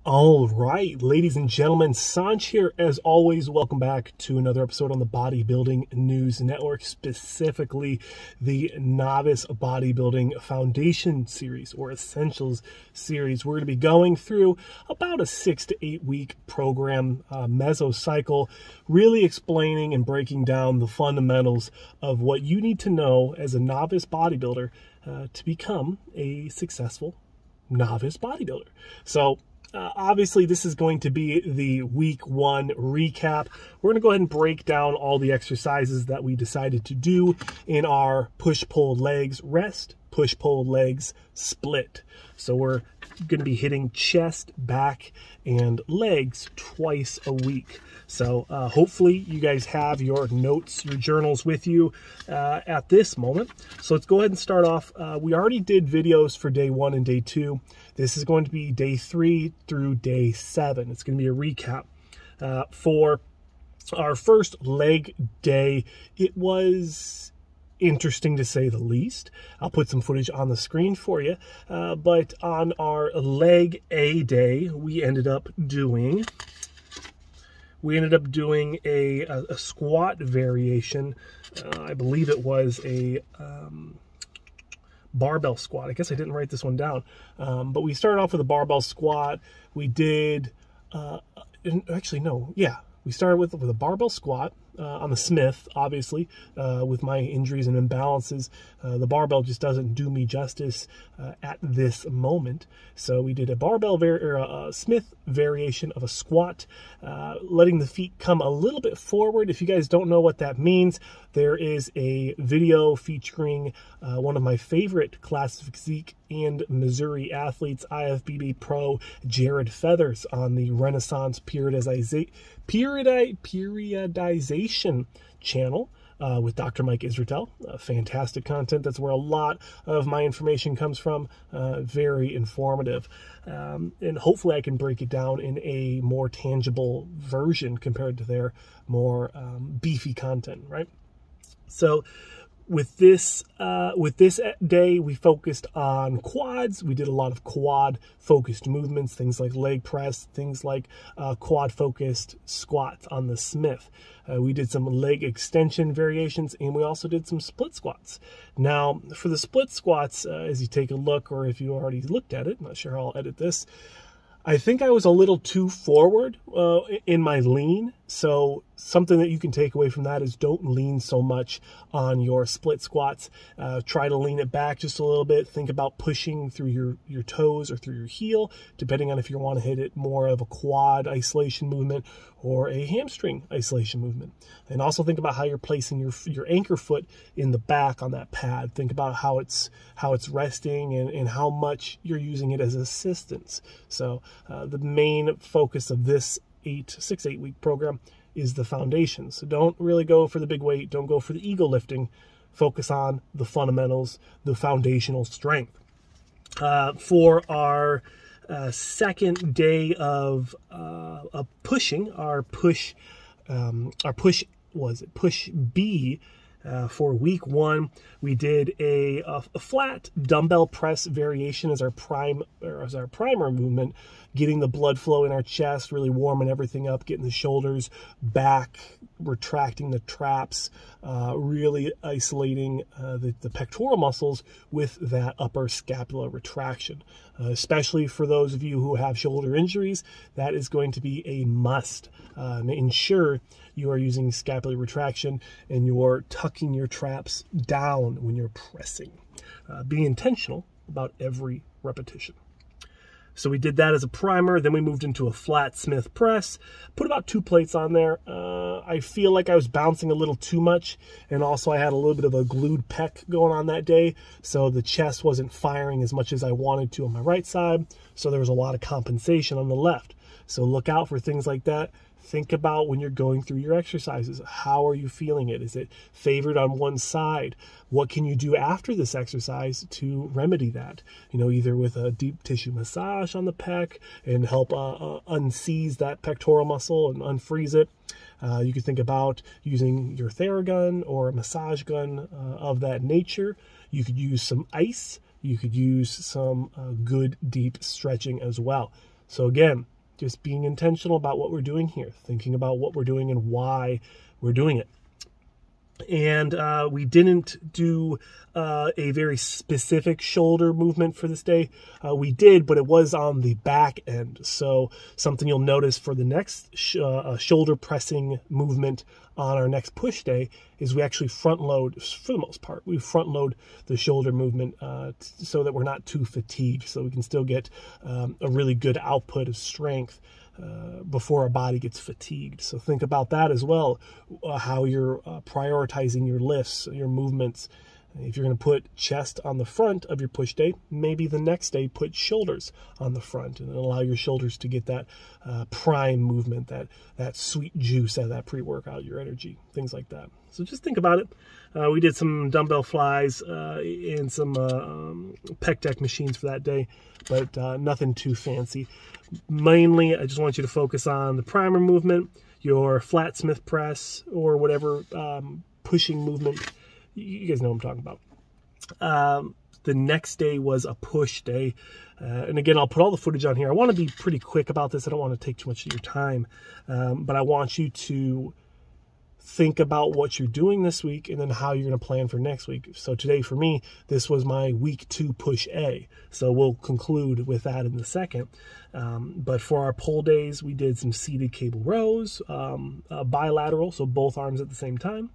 All right, ladies and gentlemen, Sanch here. As always, welcome back to another episode on the Bodybuilding News Network, specifically the Novice Bodybuilding Foundation series or Essentials series. We're going to be going through about a 6 to 8 week program, mesocycle, really explaining and breaking down the fundamentals of what you need to know as a novice bodybuilder to become a successful novice bodybuilder. So, obviously, this is going to be the week 1 recap. We're going to go ahead and break down all the exercises that we decided to do in our push-pull legs rest, push-pull legs split. So we're going to be hitting chest, back, and legs twice a week. So hopefully you guys have your notes, your journals with you at this moment. So let's go ahead and start off. We already did videos for day 1 and day 2. This is going to be day 3 through day 7. It's going to be a recap. For our first leg day, it was interesting to say the least. I'll put some footage on the screen for you. But on our leg A day, we ended up doing a squat variation. I believe it was a barbell squat. I guess I didn't write this one down. But we started off with a barbell squat. We did, we started with a barbell squat on the Smith, obviously. With my injuries and imbalances, the barbell just doesn't do me justice at this moment. So we did a barbell Smith variation of a squat, letting the feet come a little bit forward. If you guys don't know what that means, there is a video featuring one of my favorite classic physique and Missouri athletes, IFBB pro Jared Feathers, on the Renaissance periodization channel with Dr. Mike Israetel. Fantastic content. That's where a lot of my information comes from. Very informative. And hopefully I can break it down in a more tangible version compared to their more beefy content, right? So with this day, we focused on quads. We did a lot of quad-focused movements, things like leg press, things like quad-focused squats on the Smith. We did some leg extension variations, and we also did some split squats. Now, for the split squats, as you take a look, or if you already looked at it, I'm not sure how I'll edit this, I think I was a little too forward in my lean. So something that you can take away from that is don't lean so much on your split squats. Try to lean it back just a little bit. Think about pushing through your toes or through your heel, depending on if you want to hit it more of a quad isolation movement or a hamstring isolation movement. And also think about how you're placing your anchor foot in the back on that pad. Think about how it's resting and how much you're using it as assistance. So the main focus of this 6 to 8 week program is the foundation. So don't really go for the big weight. Don't go for the ego lifting. Focus on the fundamentals, the foundational strength. For our second day of pushing, our push B. For week 1, we did a flat dumbbell press variation as our primer movement, getting the blood flow in our chest, really warming everything up, getting the shoulders back, retracting the traps, really isolating the pectoral muscles with that upper scapular retraction. Especially for those of you who have shoulder injuries, that is going to be a must. Ensure you are using scapular retraction and you're tucking your traps down when you're pressing. Be intentional about every repetition. So we did that as a primer. Then we moved into a flat Smith press. Put about 2 plates on there. I feel like I was bouncing a little too much. And also I had a little bit of a glued pec going on that day. So the chest wasn't firing as much as I wanted to on my right side. So there was a lot of compensation on the left. So look out for things like that. Think about when you're going through your exercises. How are you feeling it? Is it favored on one side? What can you do after this exercise to remedy that? You know, either with a deep tissue massage on the pec and help unseize that pectoral muscle and unfreeze it. You could think about using your Theragun or a massage gun of that nature. You could use some ice. You could use some good deep stretching as well. So again, just being intentional about what we're doing here, thinking about what we're doing and why we're doing it. And we didn't do a very specific shoulder movement for this day. We did, but it was on the back end. So something you'll notice for the next shoulder pressing movement on our next push day is we actually front load, for the most part, we front load the shoulder movement so that we're not too fatigued, so we can still get a really good output of strength before our body gets fatigued. So think about that as well, how you're prioritizing your lifts, your movements. If you're going to put chest on the front of your push day, maybe the next day put shoulders on the front and allow your shoulders to get that prime movement, that sweet juice out of that pre-workout, your energy, things like that. So just think about it. We did some dumbbell flies and some pec deck machines for that day, but nothing too fancy. Mainly, I just want you to focus on the primer movement, your flat Smith press, or whatever pushing movement. You guys know what I'm talking about. The next day was a push day. And again, I'll put all the footage on here. I want to be pretty quick about this. I don't want to take too much of your time. But I want you to think about what you're doing this week and then how you're going to plan for next week. So today for me, this was my week 2 push A. So we'll conclude with that in a second. But for our pull days, we did some seated cable rows, bilateral, so both arms at the same time.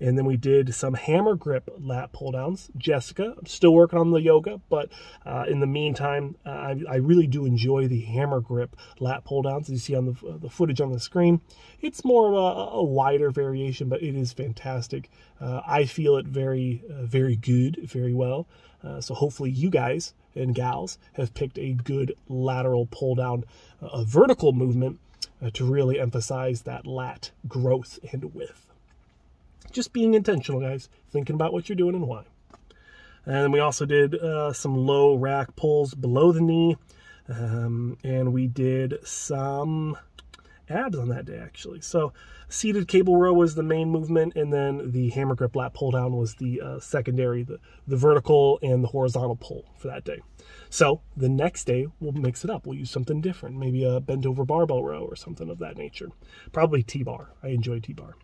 And then we did some hammer grip lat pull downs. Jessica, I'm still working on the yoga, but in the meantime, I really do enjoy the hammer grip lat pull downs. As you see on the footage on the screen, it's more of a wider variation, but it is fantastic. I feel it very, very good, very well. So hopefully you guys and gals have picked a good lateral pull down, a vertical movement to really emphasize that lat growth and width. Just being intentional, guys, thinking about what you're doing and why. And we also did some low rack pulls below the knee, and we did some abs on that day, actually. So seated cable row was the main movement, and then the hammer grip lat pull down was the secondary, the vertical and the horizontal pull for that day. So the next day, we'll mix it up. We'll use something different, maybe a bent over barbell row or something of that nature. Probably T-bar. I enjoy T-bar.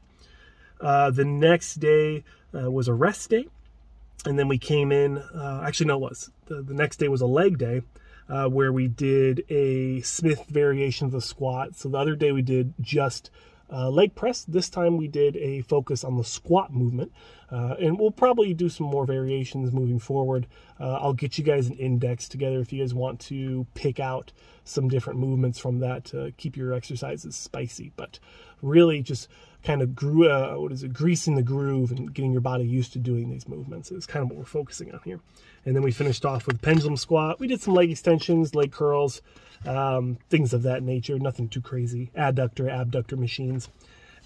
The next day was a rest day, and then we came in, actually no, it was, the next day was a leg day, where we did a Smith variation of the squat. So the other day we did just leg press. This time we did a focus on the squat movement, and we'll probably do some more variations moving forward. I'll get you guys an index together if you guys want to pick out some different movements from that to keep your exercises spicy, but really just kind of greasing the groove and getting your body used to doing these movements is kind of what we're focusing on here. And then we finished off with pendulum squat. We did some leg extensions, leg curls, things of that nature, nothing too crazy, adductor, abductor machines.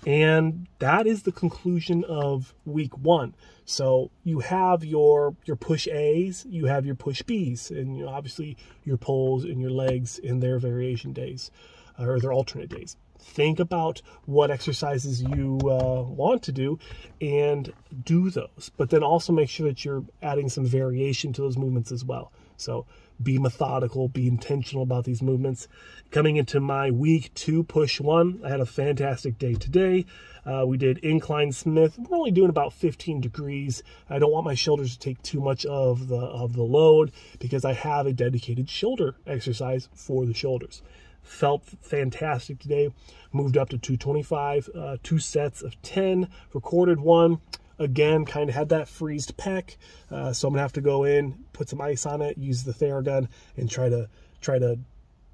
And that is the conclusion of week 1. So you have your push A's, you have your push B's, and obviously your pulls and your legs in their variation days, or their alternate days. Think about what exercises you want to do and do those, but then also make sure that you're adding some variation to those movements as well. So be methodical, be intentional about these movements. Coming into my week 2 push 1, I had a fantastic day today. We did incline Smith. We're only doing about 15 degrees. I don't want my shoulders to take too much of the load because I have a dedicated shoulder exercise for the shoulders. Felt fantastic today. Moved up to 225, 2 sets of 10, recorded 1. Again, kind of had that freezed pec, so I'm gonna have to go in, put some ice on it, use the Theragun, and try to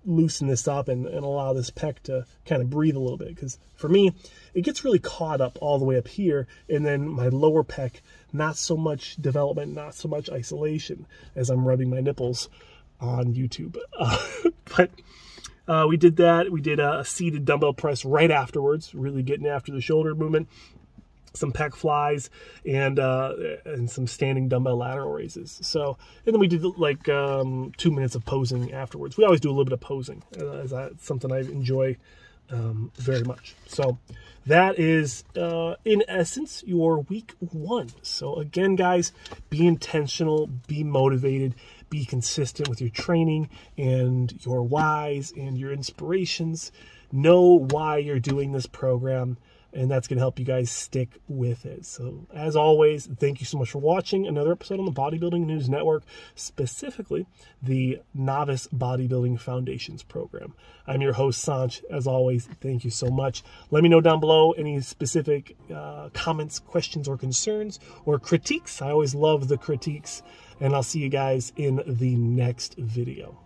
loosen this up and allow this pec to kind of breathe a little bit. Because for me, it gets really caught up all the way up here, and then my lower pec, not so much development, not so much isolation as I'm rubbing my nipples on YouTube. But we did that. We did a seated dumbbell press right afterwards, really getting after the shoulder movement. Some pec flies and some standing dumbbell lateral raises. So, and then we did like 2 minutes of posing afterwards. We always do a little bit of posing, as that's something I enjoy very much. So that is, in essence, your week 1. So again, guys, be intentional, be motivated, be consistent with your training and your whys and your inspirations. Know why you're doing this program, and that's going to help you guys stick with it. So as always, thank you so much for watching another episode on the Bodybuilding News Network, specifically the Novice Bodybuilding Foundations program. I'm your host, Sanch. As always, thank you so much. Let me know down below any specific comments, questions, or concerns, or critiques. I always love the critiques, and I'll see you guys in the next video.